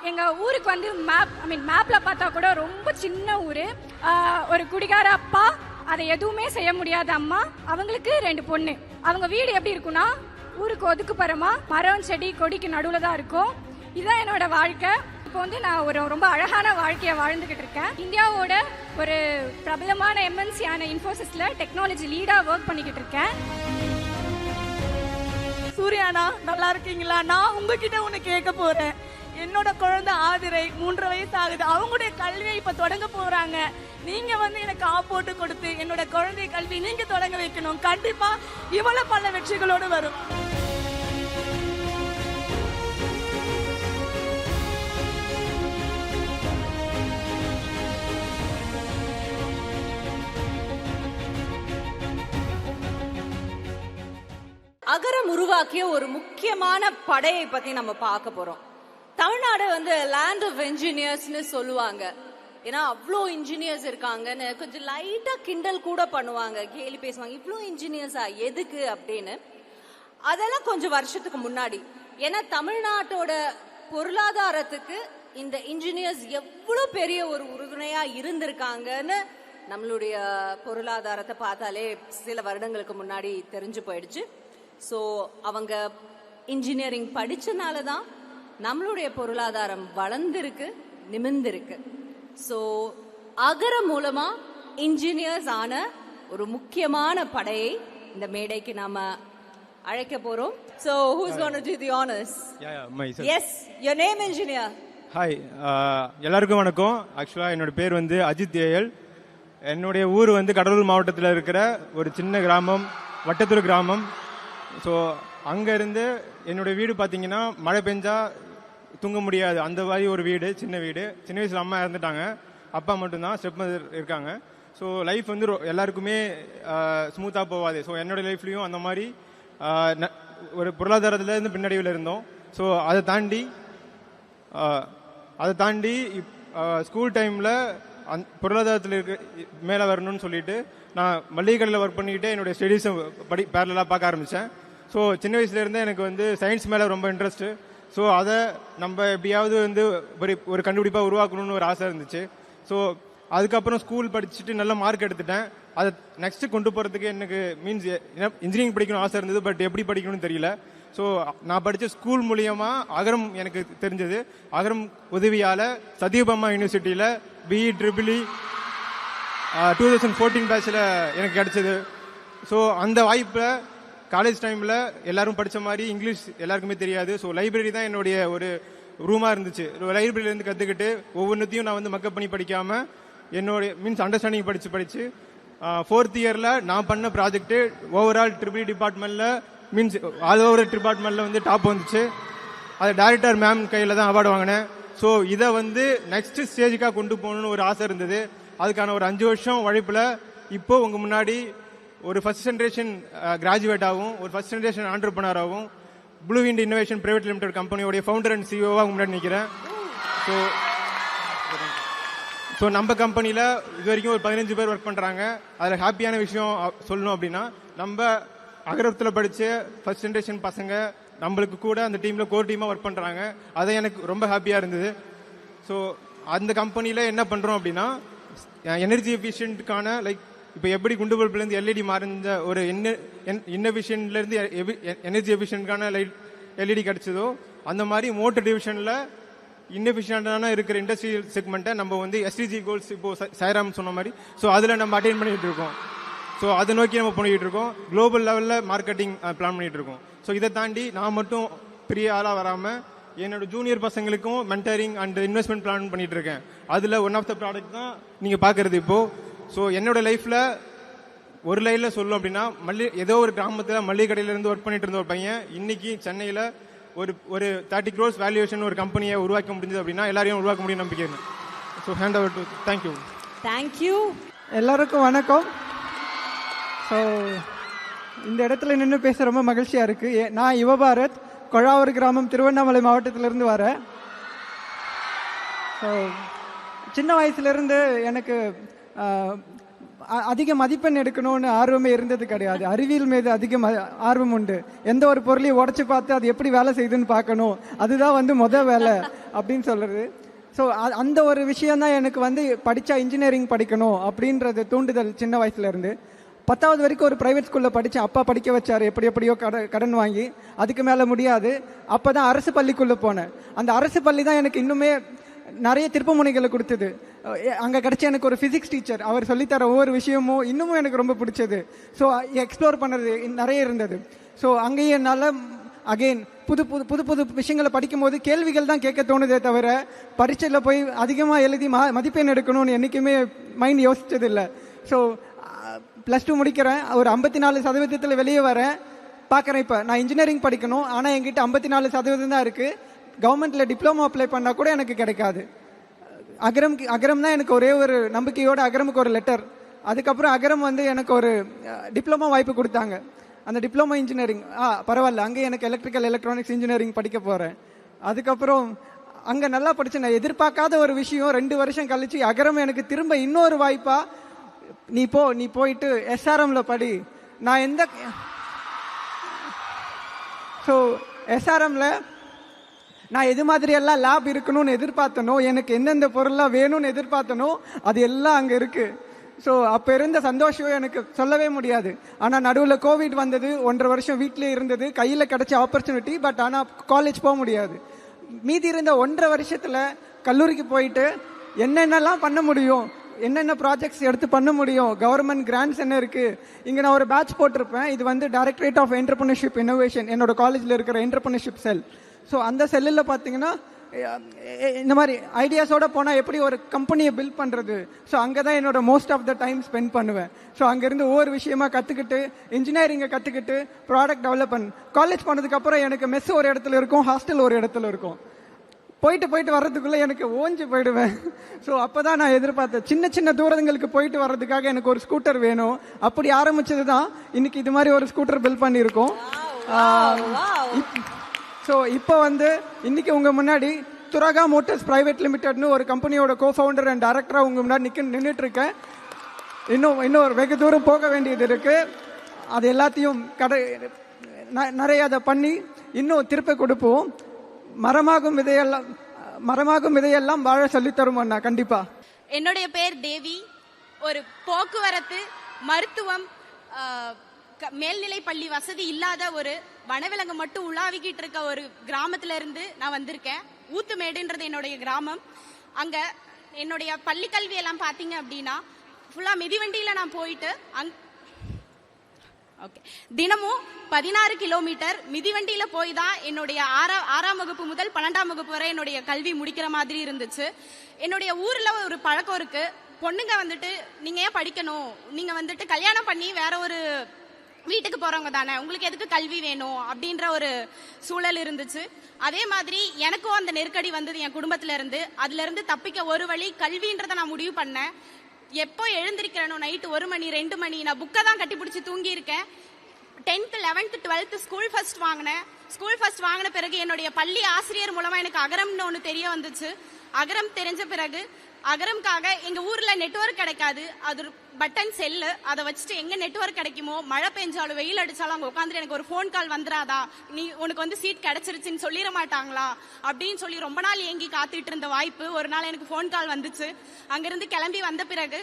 எங்கள் ஊருக்கு வந்து மேப்பில் பார்த்தா கூட ரொம்ப சின்ன ஊர். ஒரு குடிகார அப்பா, அதை எதுவுமே செய்ய முடியாத அம்மா, அவங்களுக்கு 2 பொண்ணு. அவங்க வீடு எப்படி இருக்குன்னா ஊருக்கு ஒதுக்குப்புறமா மரம் செடி கொடிக்கு நடுவில் தான் இருக்கும். இதுதான் என்னோட வாழ்க்கை. இப்போ வந்து நான் ஒரு ரொம்ப அழகான வாழ்க்கையை வாழ்ந்துகிட்டு இருக்கேன். இந்தியாவோட ஒரு பிரபலமான எம்என்சியான இன்ஃபோசிஸ்ல டெக்னாலஜி லீடாக ஒர்க் பண்ணிக்கிட்டு இருக்கேன். சூர்யாண்ணா, நல்லா இருக்கீங்களா? நான் உங்ககிட்ட ஒன்று கேட்க போறேன். என்னோட குழந்தை ஆதிரை 3 வயசு ஆகுது. அவங்களுடைய கல்வியை இப்ப தொடங்க போறாங்க. நீங்க வந்து எனக்கு போட்டு கொடுத்து என்னோட குழந்தை கல்வி நீங்க தொடங்க வைக்கணும். கண்டிப்பா இவ்வளவு பல வெற்றிகளோடு வரும். அகரம் உருவாக்கிய ஒரு முக்கியமான படையை பத்தி நம்ம பார்க்க போறோம். தமிழ்நாடு வந்து லேண்ட் ஆஃப் என்ஜினியர்ஸ்னு சொல்லுவாங்க. ஏன்னா அவ்வளோ இன்ஜினியர்ஸ் இருக்காங்கன்னு கொஞ்சம் லைட்டா கிண்டல் கூட பண்ணுவாங்க, கேலி பேசுவாங்க. இவ்வளோ இன்ஜினியர்ஸா எதுக்கு அப்படின்னு. அதெல்லாம் கொஞ்சம் வருஷத்துக்கு முன்னாடி. ஏன்னா தமிழ்நாட்டோட பொருளாதாரத்துக்கு இந்த இன்ஜினியர்ஸ் எவ்வளோ பெரிய ஒரு உறுதுணையா இருந்திருக்காங்கன்னு நம்மளுடைய பொருளாதாரத்தை பார்த்தாலே சில வருடங்களுக்கு முன்னாடி தெரிஞ்சு போயிடுச்சு. ஸோ அவங்க இன்ஜினியரிங் படிச்சனால தான் நம்மளுடைய பொருளாதாரம் வளர்ந்திருக்கு, நிமிர்ந்திருக்கு. ஸோ அகரம் மூலமா இன்ஜினியர்ஸ் ஆன ஒரு முக்கியமான படையை இந்த மேடைக்கு நாம அழைக்க போறோம். So who's going to do the honors? Yes, your name engineer. Hi, எல்லாருக்கும் வணக்கம். ஆக்சுவலாக என்னோட பேர் வந்து அஜித் ஏஎல். என்னுடைய ஊர் வந்து கடலூர் மாவட்டத்தில் இருக்கிற ஒரு சின்ன கிராமம், வட்டத்தூர் கிராமம். ஸோ அங்கேருந்து என்னுடைய வீடு பார்த்தீங்கன்னா மழை பெஞ்சா தூங்க முடியாது அந்த மாதிரி ஒரு வீடு, சின்ன வீடு. சின்ன வயசில் அம்மா இறந்துட்டாங்க, அப்பா மட்டும்தான், ஸ்டெப் மதர் இருக்காங்க. ஸோ லைஃப் வந்து எல்லாருக்குமே ஸ்மூத்தாக போகாது. ஸோ என்னோடய லைஃப்லேயும் அந்த மாதிரி ஒரு பொருளாதாரத்துலேருந்து பின்னடைவில் இருந்தோம். ஸோ அதை தாண்டி ஸ்கூல் டைமில் பொருளாதாரத்தில் இருக்க மேலே வரணும்னு சொல்லிட்டு நான் மளிகை கடையில் ஒர்க் பண்ணிக்கிட்டே என்னுடைய ஸ்டடீஸை பேரலாக பார்க்க ஆரம்பித்தேன். ஸோ சின்ன வயசுலேருந்தே எனக்கு வந்து சயின்ஸ் மேலே ரொம்ப இன்ட்ரெஸ்ட்டு. ஸோ அதை நம்ம எப்படியாவது வந்து ஒரு கண்டுபிடிப்பாக உருவாக்கணும்னு ஒரு ஆசை இருந்துச்சு. ஸோ அதுக்கப்புறம் ஸ்கூல் படிச்சுட்டு நல்ல மார்க் எடுத்துட்டேன். அதை நெக்ஸ்ட்டு கொண்டு போகிறதுக்கு எனக்கு மீன்ஸ் இன்ஜினியரிங் படிக்கணும் ஆசை இருந்தது, பட் எப்படி படிக்கணும்னு தெரியல. ஸோ நான் படித்த ஸ்கூல் மூலியமாக அகரம் எனக்கு தெரிஞ்சது. அகரம் உதவியால் சத்யபாமா யூனிவர்சிட்டியில் பிஇ ட்ரிபிள்இ 2014 பேட்சில் எனக்கு கிடைச்சது. ஸோ அந்த வாய்ப்பை காலேஜ் டைமில் எல்லாரும் படித்த மாதிரி இங்கிலீஷ் எல்லாருக்குமே தெரியாது. ஸோ லைப்ரரி தான் என்னுடைய ஒரு ரூமாக இருந்துச்சு. லைப்ரரியிலேருந்து கற்றுக்கிட்டு ஒவ்வொன்றத்தையும் நான் வந்து மக்கப் பண்ணி படிக்காமல் என்னுடைய மீன்ஸ் அண்டர்ஸ்டாண்டிங் படித்து 4th இயரில் நான் பண்ண ப்ராஜெக்ட்டு ஓவரால் ட்ரிபிள் டிபார்ட்மெண்ட்டில் மீன்ஸ் ஆல் ஓவர் டிபார்ட்மெண்ட்டில் வந்து டாப் வந்துச்சு. அது டைரக்டர் மேம் கையில் தான் அவார்டு வாங்கினேன். ஸோ இதை வந்து நெக்ஸ்ட் ஸ்டேஜுக்காக கொண்டு போகணுன்னு ஒரு ஆசை இருந்தது. அதுக்கான ஒரு 5 வருஷம் உழைப்பில் இப்போ உங்கள் முன்னாடி ஒரு ஃபர்ஸ்ட் ஜென்ரேஷன் கிராஜுவேட்டாகவும் ஒரு ஃபர்ஸ்ட் ஜென்ரேஷன் ஆண்டர்பிரனராகவும் blue wind innovation private limited கம்பெனியோடைய ஃபவுண்டர் அண்ட் சிஇஓவாக முன்னாடி நிற்கிறேன். ஸோ நம்ம கம்பெனியில் இது வரைக்கும் ஒரு 15 பேர் ஒர்க் பண்ணுறாங்க. அதில் ஹாப்பியான விஷயம் சொல்லணும் அப்படின்னா, நம்ம அகரத்தில் படித்த ஃபர்ஸ்ட் ஜென்ரேஷன் பசங்க நம்மளுக்கு கூட அந்த டீமில் கோர் டீமாக ஒர்க் பண்ணுறாங்க. அதை எனக்கு ரொம்ப ஹாப்பியாக இருந்தது. ஸோ அந்த கம்பெனியில் என்ன பண்ணுறோம் அப்படின்னா, எனர்ஜி எஃபிஷியன்ட்டுக்கான லைக் இப்போ எப்படி குண்டு பல்ப்லேருந்து எல்இடி மாறிந்த ஒரு இன்னோவேஷன்லேருந்து எனர்ஜி எஃபிஷியன்ட்கான லைட் எல்இடி கிடச்சதோ, அந்த மாதிரி மோட்டர் டிவிஷனில் இன்னெஃபிஷியண்டான இருக்கிற இண்டஸ்ட்ரியல் செக்மெண்ட்டை நம்ம வந்து எஸ்டிஜி கோல்ஸ் இப்போ சாய்ராம் சொன்ன மாதிரி ஸோ அதில் நம்ம அட்டைன் பண்ணிகிட்டு இருக்கோம். ஸோ அதை நோக்கி நம்ம பண்ணிக்கிட்டு இருக்கோம். குளோபல் லெவலில் மார்க்கெட்டிங் பிளான் பண்ணிகிட்டு இருக்கோம். ஸோ இதை தாண்டி நான் மட்டும் பெரிய ஆளாக வராமல் என்னோட ஜூனியர் பசங்களுக்கும் மென்டரிங் அண்ட் இன்வெஸ்ட்மெண்ட் பிளான் பண்ணிட்டு இருக்கேன். அதில் ஒன் ஆஃப் த ப்ராடக்ட் தான் நீங்கள் பார்க்குறது இப்போது. ஸோ என்னோட லைஃப்பில் ஒரு லைனில் சொல்லும் அப்படின்னா, ஏதோ ஒரு கிராமத்தில் மளிகை கடையிலேருந்து ஒர்க் பண்ணிட்டு இருந்த ஒரு பையன் இன்னைக்கு சென்னையில் ஒரு 30 crores வேல்யூவேஷன் ஒரு கம்பெனியை உருவாக்க முடிஞ்சது அப்படின்னா எல்லாரையும் உருவாக்க முடியும் நம்பிக்கை. So hand over to thank you. Thank you. எல்லாருக்கும் வணக்கம். ஸோ இந்த இடத்துல நின்று பேச ரொம்ப மகிழ்ச்சியாக இருக்குது. நான் யுவபாரத், கொழாவூர் கிராமம், திருவண்ணாமலை மாவட்டத்திலேருந்து வரேன். ஸோ சின்ன வயசுலேருந்து எனக்கு அதிக மதிப்பெண் எடுக்கணும்னு ஆர்வமே இருந்தது கிடையாது. அறிவியல் மீது அதிக ஆர்வம் உண்டு. எந்த ஒரு பொருளையும் உடச்சி பார்த்து அது எப்படி வேலை செய்யுதுன்னு பார்க்கணும், அதுதான் வந்து வேலை அப்படின்னு சொல்றது. ஸோ அந்த ஒரு விஷயம் தான் எனக்கு வந்து படித்தா இன்ஜினியரிங் படிக்கணும் அப்படின்றது தூண்டுதல் சின்ன வயசுல இருந்து. 10வது வரைக்கும் ஒரு பிரைவேட் ஸ்கூலில் படித்தேன். அப்பா படிக்க வச்சார் எப்படியோ கடன் வாங்கி. அதுக்கு மேலே முடியாது. அப்போ தான் அரசு பள்ளிக்குள்ளே போனேன். அந்த அரசு பள்ளி தான் எனக்கு இன்னுமே நிறைய திருப்பமுனைகளை கொடுத்தது. அங்கே கிடைச்ச எனக்கு ஒரு ஃபிசிக்ஸ் டீச்சர், அவர் சொல்லித்தர ஒவ்வொரு விஷயமும் இன்னமும் எனக்கு ரொம்ப பிடிச்சது. ஸோ எக்ஸ்ப்ளோர் பண்ணுறது நிறைய இருந்தது. ஸோ அங்கேயும் என்னால் அகெயின் புது புது புது புது விஷயங்களை படிக்கும் போது கேள்விகள் தான் கேட்க தோணுதே தவிர பரீட்சையில் போய் அதிகமாக எழுதி மதிப்பெண் எடுக்கணும்னு என்றைக்குமே மைண்ட் யோசிச்சதில்லை. ஸோ +2 முடிக்கிறேன். ஒரு 54% வெளியே வரேன். பார்க்குறேன் இப்போ நான் இன்ஜினியரிங் படிக்கணும், ஆனால் என்கிட்ட 54% தான் இருக்குது. கவர்மெண்ட்டில் டிப்ளமோ அப்ளை பண்ணால் கூட எனக்கு கிடைக்காது. அகரம் தான் எனக்கு ஒரே ஒரு நம்பிக்கையோட அகரமுக்கு ஒரு லெட்டர். அதுக்கப்புறம் அகரம் வந்து எனக்கு ஒரு டிப்ளமோ வாய்ப்பு கொடுத்தாங்க. அந்த டிப்ளமோ இன்ஜினியரிங் பரவாயில்ல, அங்கே எனக்கு எலக்ட்ரிக்கல் எலக்ட்ரானிக்ஸ் இன்ஜினியரிங் படிக்க போகிறேன். அதுக்கப்புறம் அங்கே நல்லா படித்தேன். நான் எதிர்பார்க்காத ஒரு விஷயம் 2 வருஷம் கழிச்சு அகரம் எனக்கு திரும்ப இன்னொரு வாய்ப்பா, நீ போயிட்டு SRMல படி. நான் ஸோ SRMல நான் எது மாதிரி எல்லாம் லேப் இருக்கணும்னு எதிர்பார்த்தனோ, எனக்கு எந்தெந்த பொருள்லாம் வேணும்னு எதிர்பார்த்தனோ அது எல்லாம் அங்கே இருக்கு. ஸோ அப்போ இருந்த சந்தோஷம் எனக்கு சொல்லவே முடியாது. ஆனால் நடுவில் கோவிட் வந்தது, 1.5 வருஷம் வீட்டிலே இருந்தது, கையில் கிடைச்ச ஆப்பர்ச்சுனிட்டி. பட் ஆனால் காலேஜ் போக முடியாது. மீதி இருந்த 1.5 வருஷத்தில் கல்லூரிக்கு போயிட்டு என்னென்னலாம் பண்ண முடியும், என்னென்ன ப்ராஜெக்ட்ஸ் எடுத்து பண்ண முடியும், கவர்மெண்ட் கிராண்ட்ஸ் என்ன இருக்கு. இங்கே நான் ஒரு பேட்ச் போட்டிருப்பேன். இது வந்து டைரக்டரேட் ஆஃப் என்டர்பிரினர்ஷிப் இன்னோவேஷன், என்னோட காலேஜில் இருக்கிற என்டர்பிரினர்ஷிப் செல். ஸோ அந்த செல்லில் பார்த்தீங்கன்னா இந்த மாதிரி ஐடியாஸோட போனால் எப்படி ஒரு கம்பெனியை பில்ட் பண்ணுறது. ஸோ அங்கே தான் என்னோட most of the time spend பண்ணுவேன். ஸோ அங்கேருந்து ஒவ்வொரு விஷயமா கற்றுக்கிட்டு இன்ஜினியரிங்கை கற்றுக்கிட்டு ப்ராடக்ட் டெவலப்மெண்ட். காலேஜ் போனதுக்கப்புறம் எனக்கு மெஸ் ஒரு இடத்துல இருக்கும், ஹாஸ்டல் ஒரு இடத்துல இருக்கும். போயிட்டு வர்றதுக்குள்ளே எனக்கு ஓஞ்சி போயிடுவேன். ஸோ அப்போ தான் நான் எதிர்பார்த்தேன், சின்ன சின்ன தூரங்களுக்கு போயிட்டு வர்றதுக்காக எனக்கு ஒரு ஸ்கூட்டர் வேணும். அப்படி ஆரம்பிச்சது தான் இன்னைக்கு இது மாதிரி ஒரு ஸ்கூட்டர் பில்ட் பண்ணியிருக்கோம். ஸோ இப்போ வந்து இன்னைக்கு உங்க முன்னாடி துரகா மோட்டர்ஸ் பிரைவேட் லிமிடெட்னு ஒரு கம்பெனியோட கோஃபவுண்டர் அண்ட் டைரக்டராக உங்க முன்னாடி நின்றுட்டு இருக்கேன். இன்னும் ஒரு வெகு தூரம் போக வேண்டியது இருக்கு. அது எல்லாத்தையும் நிறைய அதை பண்ணி இன்னும் திருப்பி கொடுப்போம். மரமாகும் விதையெல்லாம் வாழ சொல்லித்தரும் அண்ணா கண்டிப்பா. என்னுடைய பேர் தேவி. ஒரு போக்குவரத்து, மருத்துவம், மேல்நிலை பள்ளி வசதி இல்லாத ஒரு வனவிலங்கு மட்டும் உலாவிக்கிட்டு இருக்க ஒரு கிராமத்துல இருந்து நான் வந்திருக்கேன். ஊத்துமேடுன்றது என்னுடைய கிராமம். அங்க என்னுடைய பள்ளி கல்வி எல்லாம் பாத்தீங்க அப்படின்னா ஃபுல்லா மிதிவண்டியில நான் போயிட்டு தினமும் 16 கிலோமீட்டர் மிதிவண்டியில போய் தான் என்னுடைய 6ஆம் வகுப்பு முதல் 12ஆம் வகுப்பு வரை என்னுடைய கல்வி முடிக்கிற மாதிரி இருந்துச்சு. என்னுடைய ஊர்ல ஒரு பழக்கம் இருக்கு, பொண்ணுங்க வந்துட்டு நீங்க ஏன் படிக்கணும், நீங்க வந்துட்டு கல்யாணம் பண்ணி வேற ஒரு வீட்டுக்கு போறவங்க தானே, உங்களுக்கு எதுக்கு கல்வி வேணும் அப்படின்ற ஒரு சூழல் இருந்துச்சு. அதே மாதிரி எனக்கும் அந்த நெருக்கடி வந்தது என் குடும்பத்துல இருந்து. அதுல இருந்து தப்பிக்க ஒரு வழி கல்வின்றத நான் முடிவு பண்ணேன். எப்போ எழுந்திருக்கிறேனோ நைட்டு 1 மணி 2 மணி நான் புக்கை தான் கட்டி பிடிச்சி தூங்கி இருக்கேன். 10th 11th 12th school first வாங்கினேன். ஸ்கூல் ஃபர்ஸ்ட் வாங்கின பிறகு என்னுடைய பள்ளி ஆசிரியர் மூலமா எனக்கு அகரம்னு ஒன்று தெரிய வந்துச்சு. அகரம் தெரிஞ்ச பிறகு அகரம்காக எங்க ஊர்ல நெட்வொர்க் கிடைக்காது, அது பட்டன் செல்லு, அதை வச்சுட்டு எங்க நெட்வொர்க் கிடைக்குமோ மழை பெஞ்சாலும் வெயில் அடிச்சாலும் அங்க உட்காந்துட்டு எனக்கு ஒரு ஃபோன் கால் வந்துடாதா, நீ உனக்கு வந்து சீட் கிடைச்சிருச்சுன்னு சொல்லிட மாட்டாங்களா அப்படின்னு சொல்லி ரொம்ப நாள் ஏங்கி காத்துட்டு இருந்த வாய்ப்பு ஒரு நாள் எனக்கு ஃபோன் கால் வந்துச்சு. அங்கிருந்து கிளம்பி வந்த பிறகு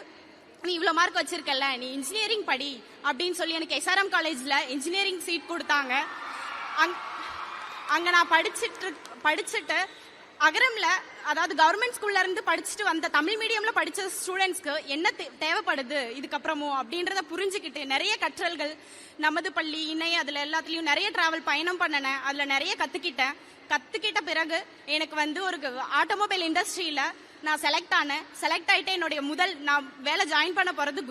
நீ இவ்வளவு மார்க் வச்சிருக்கல, நீ இன்ஜினியரிங் படி அப்படின்னு சொல்லி எனக்கு SRM காலேஜ்ல இன்ஜினியரிங் சீட் கொடுத்தாங்க. அங்க நான் படிச்சுட்டு அகரம்ல, அதாவது கவர்மெண்ட் ஸ்கூல்ல இருந்து படிச்சுட்டு வந்த தமிழ் மீடியம்ல படிச்ச ஸ்டூடெண்ட்ஸ்க்கு என்ன தேவைப்படுது இதுக்கப்புறமும் அப்படின்றத புரிஞ்சுக்கிட்டு நிறைய கற்றல்கள், நமது பள்ளி, இணை, அதுல எல்லாத்துலயும் நிறைய டிராவல் பயணம் பண்ணினேன். அதுல நிறைய கத்துக்கிட்ட பிறகு எனக்கு வந்து ஒரு ஆட்டோமொபைல் இண்டஸ்ட்ரியில நான் செலக்ட் ஆயிட்டு என்னுடைய நான் வேலை ஜாயின் பண்ண போறது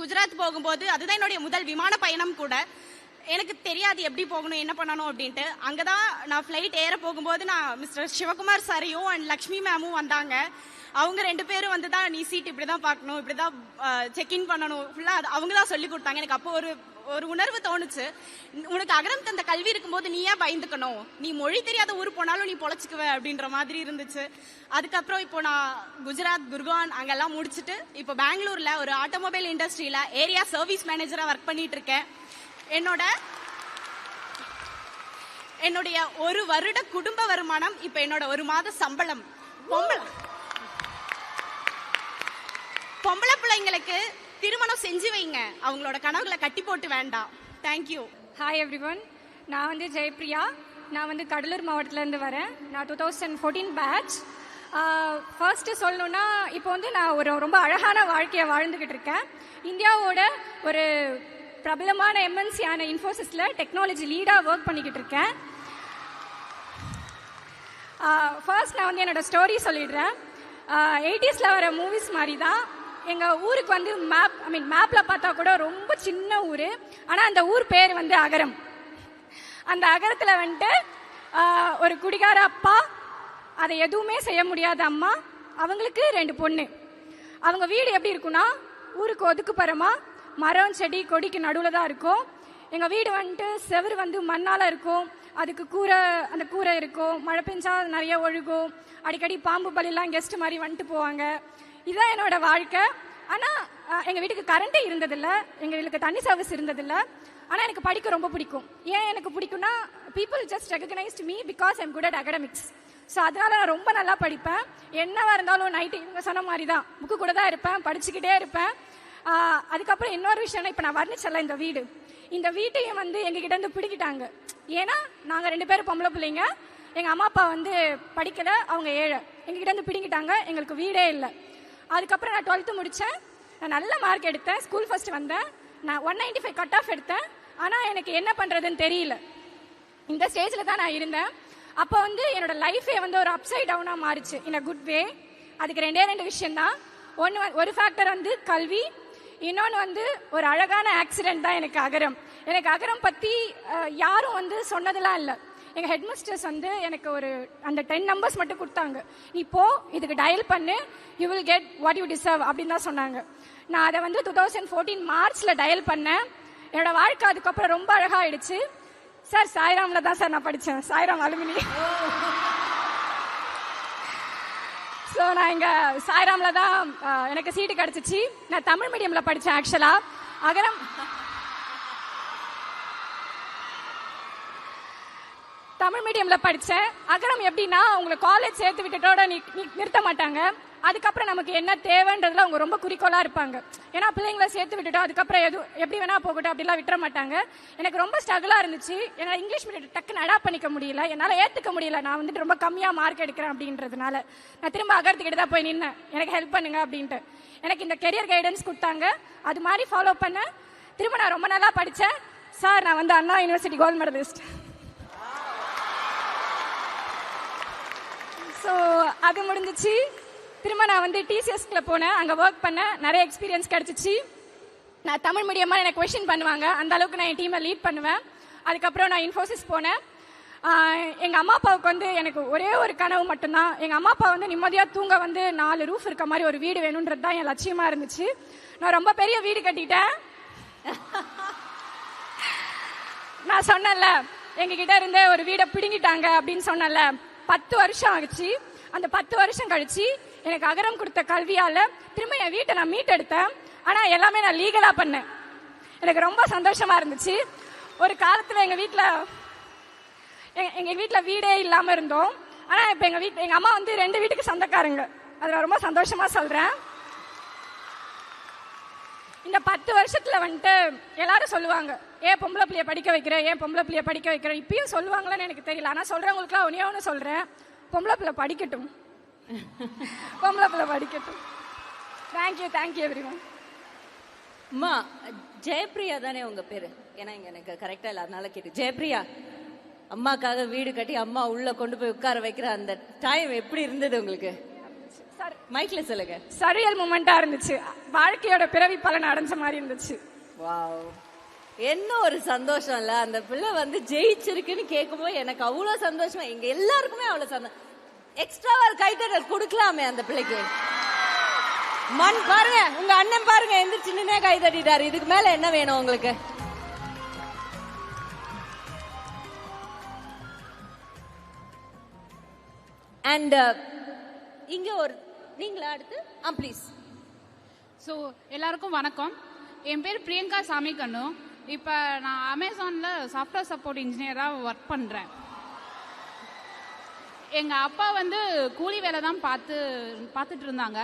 குஜராத் போகும்போது அதுதான் என்னுடைய முதல் விமான பயணம் கூட. எனக்கு தெரியாது எப்படி போகணும் என்ன பண்ணணும் அப்படின்ட்டு. அங்கதான் நான் ஃபிளைட் ஏற போகும்போது நான் மிஸ்டர் சிவகுமார் சாரையும் அண்ட் லக்ஷ்மி மேமும் வந்தாங்க. அவங்க 2 பேரும் வந்துதான் நீ சீட் இப்படிதான் பார்க்கணும், இப்படிதான் செக்இன் பண்ணணும், ஃபுல்லா அவங்க தான் சொல்லி கொடுத்தாங்க. எனக்கு அப்போ ஒரு உணர்வு தோணுச்சு. உனக்கு அகரம் தந்த கல்வி இருக்கும்போது நீ ஏன் பயந்துக்கணும், நீ மொழி தெரியாத ஊர் போனாலும் நீ பொழைச்சுக்குவ அப்படின்ற மாதிரி இருந்துச்சு. அதுக்கப்புறம் இப்போ நான் குஜராத், குர்கான் அங்கெல்லாம் முடிச்சுட்டு இப்போ பெங்களூர்ல ஒரு ஆட்டோமொபைல் இண்டஸ்ட்ரியில ஏரியா சர்வீஸ் மேனேஜரா ஒர்க் பண்ணிட்டு இருக்கேன். என்னுடைய ஒரு வருட குடும்ப வருமானம் இப்ப என்னோட ஒரு மாத சம்பளம். பொம்பளை பிள்ளைங்களுக்கு திருமணம் செஞ்சு வைங்க, அவங்களோட கனவுகளை கட்டி போட்டு வேண்டாம். தேங்க்யூ. ஹாய் எவ்ரிவன், நான் வந்து ஜெயப்ரியா. நான் வந்து கடலூர் மாவட்டத்திலேருந்து வரேன். நான் 2014 பேட்ச். ஃபர்ஸ்ட்டு சொல்லணுன்னா இப்போ வந்து நான் ஒரு ரொம்ப அழகான வாழ்க்கையை வாழ்ந்துக்கிட்டு இருக்கேன். இந்தியாவோட ஒரு பிரபலமான எம்என்சியான இன்ஃபோசிஸில் டெக்னாலஜி லீடாக ஒர்க் பண்ணிக்கிட்டு இருக்கேன். ஃபர்ஸ்ட் நான் வந்து என்னோட ஸ்டோரி சொல்லிடுறேன். 80s வர மூவிஸ் மாதிரி தான். எங்கள் ஊருக்கு வந்து மேப்பில் பார்த்தா கூட ரொம்ப சின்ன ஊர், ஆனால் அந்த ஊர் பேர் வந்து அகரம். அந்த அகரத்தில் வந்துட்டு ஒரு குடிகார அப்பா, அதை எதுவுமே செய்ய முடியாத அம்மா, அவங்களுக்கு 2 பொண்ணு. அவங்க வீடு எப்படி இருக்குன்னா ஊருக்கு ஒதுக்குப்புறமா மரம் செடி கொடிக்கு நடுவில் தான் இருக்கும். எங்கள் வீடு வந்துட்டு செவரு வந்து மண்ணால் இருக்கும், அதுக்கு அந்த கூரை இருக்கும், மழை பெஞ்சா நிறைய ஒழுகும், அடிக்கடி பாம்பு பலிலாம் கெஸ்ட் மாதிரி வந்துட்டு போவாங்க. இதுதான் என்னோட வாழ்க்கை. ஆனால் எங்கள் வீட்டுக்கு கரண்ட்டே இருந்ததில்லை, எங்கள் வீட்டுக்கு தண்ணி சர்வீஸ் இருந்ததில்லை. ஆனால் எனக்கு படிக்க ரொம்ப பிடிக்கும். ஏன் எனக்கு பிடிக்கும்னா people just recognised me because I'm good at academics. So அதனால நான் ரொம்ப நல்லா படிப்பேன். என்னவா இருந்தாலும் நைட்டு இவங்க சொன்ன மாதிரி தான் புக்கு கூட தான் இருப்பேன், படிச்சுக்கிட்டே இருப்பேன். அதுக்கப்புறம் இன்னொரு விஷயம்னா இப்போ நான் வர்ணிச்சல இந்த வீட்டையும் வந்து எங்ககிட்ட இருந்து பிடிக்கிட்டாங்க. ஏன்னா நாங்கள் 2 பேரும் பொம்பளை பிள்ளைங்க, எங்கள் அம்மா அப்பா வந்து படிக்கலை, அவங்க ஏழை, எங்ககிட்ட இருந்து பிடிக்கிட்டாங்க, எங்களுக்கு வீடே இல்லை. அதுக்கப்புறம் நான் 12th முடித்தேன். நான் நல்ல மார்க் எடுத்தேன், ஸ்கூல் ஃபர்ஸ்ட் வந்தேன். நான் 195 கட் ஆஃப் எடுத்தேன். ஆனால் எனக்கு என்ன பண்ணுறதுன்னு தெரியல. இந்த ஸ்டேஜில் தான் நான் இருந்தேன். அப்போ வந்து என்னோட லைஃபே வந்து ஒரு அப்சைட் டவுனாக மாறிச்சு இன் அ குட் வே. அதுக்கு 2 விஷயம்தான். ஒரு ஃபேக்டர் வந்து கல்வி, இன்னொன்று வந்து ஒரு அழகான ஆக்சிடென்ட் தான் எனக்கு அகரம். எனக்கு அகரம் பற்றி யாரும் வந்து சொன்னதெல்லாம் இல்லை. எங்கள் ஹெட்மிஸ்டர்ஸ் வந்து எனக்கு அந்த 10 நம்பர்ஸ் மட்டும் கொடுத்தாங்க. நீ போ, இதுக்கு டயல் பண்ணு, you will get what you deserve அப்படின்னு தான் சொன்னாங்க. நான் அதை வந்து 2014 மார்ச்சில் டயல் பண்ணேன். என்னோட வாழ்க்கை அதுக்கப்புறம் ரொம்ப அழகாகிடுச்சு. சார் சாய்ராமில் தான் சார் நான் படித்தேன், சாய்ராம் அலுமினி. ஸோ நான் இங்கே சாய்ராமில் தான் எனக்கு சீட்டு கிடச்சிச்சு. நான் தமிழ் மீடியமில் படித்தேன். ஆக்சுவலாக அகரம் தமிழ் மீடியமில் படித்தேன். அகரம் எப்படின்னா உங்களை காலேஜ் சேர்த்து விட்டுட்டோட நிறுத்த மாட்டாங்க. அதுக்கப்புறம் நமக்கு என்ன தேவைன்றதுல அவங்க ரொம்ப குறிக்கோளாக இருப்பாங்க. ஏன்னா பிள்ளைங்களை சேர்த்து விட்டுட்டோம், அதுக்கப்புறம் எப்படி வேணா போகட்டும் அப்படிலாம் விட்டுற மாட்டாங்க. எனக்கு ரொம்ப ஸ்ட்ரகிளாக இருந்துச்சு. என்னால் இங்கிலீஷ் மீடியம் டக்குன்னு அடாப்ட் பண்ணிக்க முடியல, என்னால் ஏற்றுக்க முடியல. நான் வந்துட்டு ரொம்ப கம்மியாக மார்க் எடுக்கிறேன் அப்படின்றதுனால நான் திரும்ப அகரத்துக்கிட்ட தான் போய் நின்னேன், எனக்கு ஹெல்ப் பண்ணுங்க அப்படின்ட்டு. எனக்கு இந்த கெரியர் கைடன்ஸ் கொடுத்தாங்க, அது மாதிரி ஃபாலோ பண்ணேன். திரும்ப நான் ரொம்ப நல்லா படித்தேன். சார் நான் வந்து அண்ணா யூனிவர்சிட்டி கோல்டு மெடலிஸ்ட். ஸோ அது முடிஞ்சிச்சு. திரும்ப நான் வந்து டிசிஎஸ்ல போனேன், அங்கே ஒர்க் பண்ணேன், நிறைய எக்ஸ்பீரியன்ஸ் கிடச்சிச்சு. நான் தமிழ் மீடியமாக எனக்கு கொஷின் பண்ணுவாங்க, அந்த அளவுக்கு நான் என் டீமை லீட் பண்ணுவேன். அதுக்கப்புறம் நான் இன்ஃபோசிஸ் போனேன். எங்கள் அம்மா அப்பாவுக்கு வந்து எனக்கு ஒரே ஒரு கனவு மட்டும்தான். எங்கள் அம்மா அப்பா வந்து நிம்மதியாக தூங்க வந்து 4 ரூஃப் இருக்க மாதிரி ஒரு வீடு வேணுன்றது தான் என் லட்சியமாக இருந்துச்சு. நான் ரொம்ப பெரிய வீடு கட்டிட்டேன். நான் சொன்னேன்ல எங்ககிட்ட இருந்தே ஒரு வீடை பிடுங்கிட்டாங்க அப்படின்னு சொன்னேன்ல, 10 வருஷம் ஆச்சு. அந்த 10 வருஷம் கழிச்சு எனக்கு அகரம் கொடுத்த கல்வியால் திரும்ப என் வீட்டை நான் மீட்டெடுத்தேன். ஆனால் எல்லாமே நான் லீகலாக பண்ணேன். எனக்கு ரொம்ப சந்தோஷமாக இருந்துச்சு. ஒரு காலத்தில் எங்கள் வீட்டில் வீடே இல்லாமல் இருந்தோம். ஆனால் இப்போ எங்கள் அம்மா வந்து 2 வீட்டுக்கு சொந்தக்காரங்க. அது நான் ரொம்ப சந்தோஷமாக சொல்கிறேன். இந்த 10 வருஷத்தில் வந்துட்டு எல்லாரும் சொல்லுவாங்க, ஏன் பொம்பளை பிள்ளைய படிக்க வைக்கிறேன், ஏன் பொம்பளை பிள்ளைய படிக்க வைக்கிறேன். இப்பயும் சொல்லுவாங்களான்னு எனக்கு தெரியல. ஆனால் சொல்கிறவங்களுக்குலாம் ஒன்று சொல்கிறேன், பொம்பளை பிள்ளை படிக்கட்டும், பொம்பளை பிள்ளை படிக்கட்டும். Thank you everyone. அம்மா ஜெயப்ரியா தானே உங்க பேரு? ஏன்னா இங்க எனக்கு கரெக்டா இல்ல, அதனால கேட்டு. ஜெயப்ரியா, அம்மாக்காக வீடு கட்டி அம்மா உள்ள கொண்டு போய் உட்கார வைக்கிற அந்த டைம் எப்படி இருந்தது உங்களுக்கு? மைக்ல சொல்லுங்க. சரியல் மூமெண்டா இருந்துச்சு, வாழ்க்கையோட பிறவி பலன் அடைஞ்ச மாதிரி இருந்துச்சு. வாவ், என்ன ஒரு சந்தோஷம் இல்ல. அந்த பிள்ளை வந்து ஜெயிச்சிருக்குன்னு கேட்கும்போது எனக்கு அவ்வளவு சந்தோஷமா, எங்க எல்லாருக்குமே அவ்வளவு சந்தோஷம். எக்ஸ்ட்ராவா கைத்தட்டல் கொடுக்கலாமே அந்த பிள்ளைக்கு. மண் பாருங்க, உங்க அண்ணன் பாருங்க எந்திரிச்சு நின்னே கை தட்டிட்டாரு. இதுக்கு மேல என்ன வேணும் உங்களுக்கு? அண்ட் இங்க ஒரு நீங்களா அடுத்து ப்ளீஸ். ஸோ எல்லாருக்கும் வணக்கம். என் பேர் பிரியங்கா சாமிகண்ணு. இப்போ நான் அமேசானில் சாஃப்ட்வேர் சப்போர்ட் இன்ஜினியராக ஒர்க் பண்ணுறேன். எங்கள் அப்பா வந்து கூலி வேலை தான் பார்த்துட்டு இருந்தாங்க.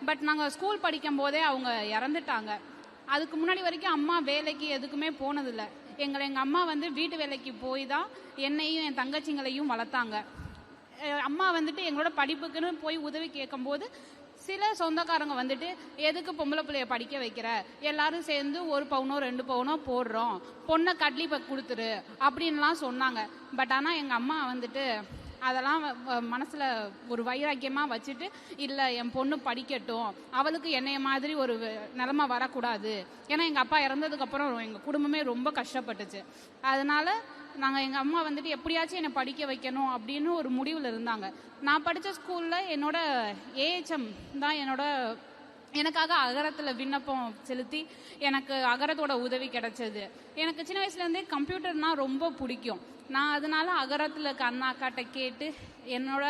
பட் நாங்கள் ஸ்கூல் படிக்கும் போதே அவங்க இறந்துட்டாங்க. அதுக்கு முன்னாடி வரைக்கும் அம்மா வேலைக்கு எதுக்குமே போனதில்லை. எங்கள் அம்மா வந்து வீட்டு வேலைக்கு போய் தான் என்னையும் என் தங்கச்சிங்களையும் வளர்த்தாங்க. அம்மா வந்துட்டு எங்களோட படிப்புக்குன்னு போய் உதவி கேட்கும்போது சில சொந்தக்காரங்க வந்துட்டு எதுக்கு பொம்பளை பிள்ளைய படிக்க வைக்கிற, எல்லாரும் சேர்ந்து 1 பவுனோ 2 பவுனோ போடுறோம், பொண்ணை கட்லி கொடுத்துரு அப்படின்லாம் சொன்னாங்க. பட் ஆனால் எங்கள் அம்மா வந்துட்டு அதெல்லாம் மனசில் ஒரு வைராக்கியமாக வச்சுட்டு, இல்லை என் பொண்ணு படிக்கட்டும், அவளுக்கு என்னைய மாதிரி ஒரு நிலைமை வரக்கூடாது. ஏன்னா எங்கள் அப்பா இறந்ததுக்கப்புறம் எங்கள் குடும்பமே ரொம்ப கஷ்டப்பட்டுச்சு. அதனால எங்கள் அம்மா வந்துட்டு எப்படியாச்சும் என்னை படிக்க வைக்கணும் அப்படின்னு ஒரு முடிவில் இருந்தாங்க. நான் படித்த ஸ்கூலில் என்னோட ஏஹெச்எம் தான் எனக்காக அகரத்தில் விண்ணப்பம் செலுத்தி எனக்கு அகரத்தோட உதவி கிடைச்சது. எனக்கு சின்ன வயசுலேருந்தே கம்ப்யூட்டர்னால் ரொம்ப பிடிக்கும். நான் அதனால அகரத்தில் அண்ணா அக்காட்ட கேட்டு என்னோட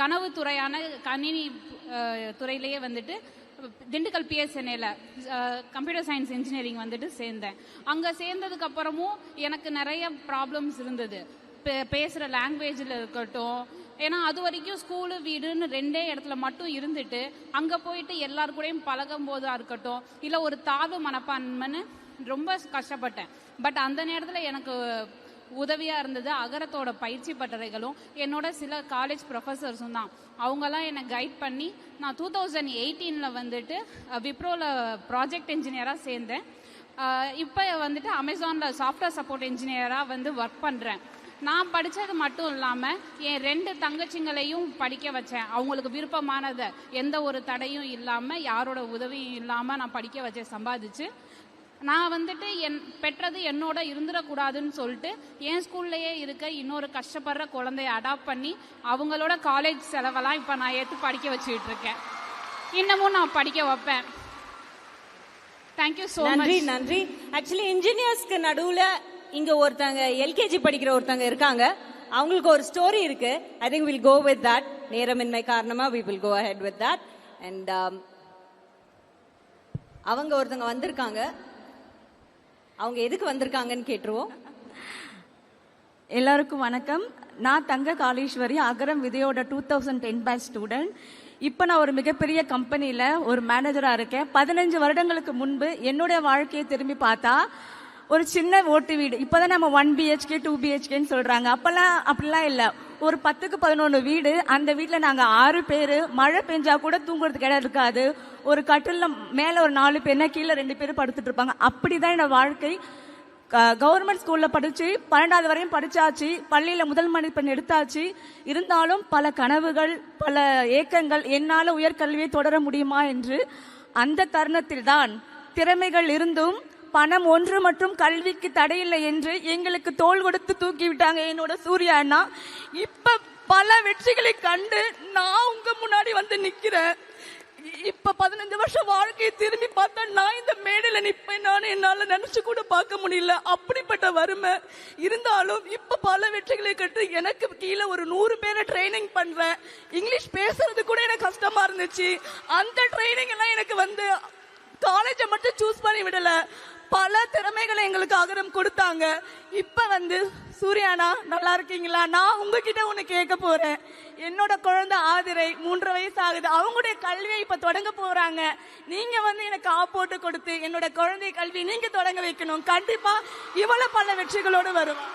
கனவு துறையான கணினி துறையிலேயே வந்துட்டு திண்டுக்கல் பிஎஸ்என்ஏல கம்ப்யூட்டர் சயின்ஸ் இன்ஜினியரிங் வந்துட்டு சேர்ந்தேன். அங்கே சேர்ந்ததுக்கு அப்புறமும் எனக்கு நிறைய ப்ராப்ளம்ஸ் இருந்தது. பேசுகிற லாங்குவேஜில் இருக்கட்டும், ஏன்னா அது வரைக்கும் ஸ்கூலு வீடுன்னு 2 இடத்துல மட்டும் இருந்துட்டு அங்கே போயிட்டு எல்லாரு கூடயும் பழகும் போதாக இருக்கட்டும், இல்லை ஒரு தாழ்வு மனப்பான்மைன்னு ரொம்ப கஷ்டப்பட்டேன். பட் அந்த நேரத்தில் எனக்கு உதவியாக இருந்தது அகரத்தோட பயிற்சி பட்டறைகளும் என்னோட சில காலேஜ் ப்ரொஃபஸர்ஸும் தான். அவங்கெல்லாம் என்னை கைட் பண்ணி நான் 2018 வந்துட்டு விப்ரோவில் ப்ராஜெக்ட் இன்ஜினியராக சேர்ந்தேன். இப்போ வந்துட்டு அமேசானில் சாஃப்ட்வேர் சப்போர்ட் இன்ஜினியராக வந்து ஒர்க் பண்ணுறேன். நான் படித்தது மட்டும் இல்லாமல் என் 2 தங்கச்சிங்களையும் படிக்க வச்சேன். அவங்களுக்கு விருப்பமானதை எந்த ஒரு தடையும் இல்லாமல், யாரோட உதவியும் இல்லாமல் நான் படிக்க வச்சேன், சம்பாதிச்சு. நான் வந்துட்டு பெற்றது என்னோட இருந்துடக்கூடாதுன்னு சொல்லிட்டு என் ஸ்கூல்லையே இருக்க இன்னொரு கஷ்டப்படுற குழந்தைய அடாப்ட் பண்ணி அவங்களோட காலேஜ் செலவெல்லாம் இப்போ நான் ஏற்று படிக்க வச்சுக்கிட்டு இருக்கேன். இன்னமும் நான் படிக்க வைப்பேன். Thank you so much. நன்றி. ஆக்சுவலி இன்ஜினியர்ஸ்க்கு நடுவில் இங்கே ஒருத்தங்க எல்கேஜி படிக்கிற ஒருத்தங்க இருக்காங்க. அவங்களுக்கு ஒரு ஸ்டோரி இருக்கு. I think will go with that. நேரமின்மை காரணமா we will go ahead with that. And அவங்க ஒருத்தங்க வந்திருக்காங்க. அவங்க எதுக்கு வந்திருக்காங்கன்னு கேட்டுருவோம். எல்லாருக்கும் வணக்கம். நான் தங்க காளீஸ்வரி, அகரம் விதையோட 2010 பேட்ச் ஸ்டூடெண்ட். இப்போ நான் ஒரு மிகப்பெரிய கம்பெனியில் ஒரு மேனேஜராக இருக்கேன். 15 வருடங்களுக்கு முன்பு என்னுடைய வாழ்க்கையை திரும்பி பார்த்தா ஒரு சின்ன ஓட்டு வீடு, இப்போதான் நம்ம 1 BHK 2 BHKன்னு சொல்றாங்க. அப்பெல்லாம் அப்படிலாம் இல்லை. ஒரு 10க்கு 11 வீடு. அந்த வீட்டில் நாங்கள் 6 பேர். மழை பெஞ்சா கூட தூங்குறதுக்கு இடம் இருக்காது. ஒரு கட்டில் மேலே ஒரு 4 பேர்னா கீழே 2 பேர் படுத்துட்டு இருப்பாங்க. அப்படிதான் என்னோட வாழ்க்கை. கவர்மெண்ட் ஸ்கூல்ல படிச்சு 12வது வரையும் படிச்சாச்சு. பள்ளியில முதல் மதிப்பெண் எடுத்தாச்சு. இருந்தாலும் பல கனவுகள், பல ஏக்கங்கள், என்னால உயர்கல்வியை தொடர முடியுமா என்று. அந்த தருணத்தில் தான் திறமைகள் இருந்தும் பணம் ஒன்று மற்றும் கல்விக்கு தடையில்லை என்று எங்களுக்கு தோள் கொடுத்து தூக்கி விட்டாங்க என்னோட சூர்யா அண்ணா. இப்ப பல வெற்றிகளை கண்டு நான் உங்க முன்னாடி வந்து நிக்கிறேன். இப்ப 15 வருஷம் வாழ்க்கையை திரும்பி பார்த்தா நான் இந்த மேடையில நிப்பேன். நான் என்னால நினைச்சு கூட பார்க்க முடியல. அப்படிப்பட்ட வறுமை இருந்தாலும் இப்ப பல வெற்றிகளை கட்டு எனக்கு கீழே ஒரு 100 பேரை ட்ரைனிங் பண்றேன். இங்கிலீஷ் பேசுறது கூட எனக்கு கஷ்டமா இருந்துச்சு. அந்த ட்ரைனிங் எல்லாம் எனக்கு வந்து காலேஜை மட்டும் சூஸ் பண்ணி விடல, பல திறமைகளை எங்களுக்கு அகரம் கொடுத்தாங்க. இப்ப வந்து சூர்யானா நல்லா இருக்கீங்களா? நான் உங்ககிட்ட ஒண்ணு கேட்க போறேன். என்னோட குழந்தை ஆதிரை 3 வயசு ஆகுது. அவங்களுடைய கல்வியை இப்ப தொடங்க போறாங்க. நீங்க வந்து எனக்கு போட்டு கொடுத்து என்னோட குழந்தை கல்வி நீங்க தொடங்க வைக்கணும். கண்டிப்பா இவ்வளவு பல வெற்றிகளோடு வருவா.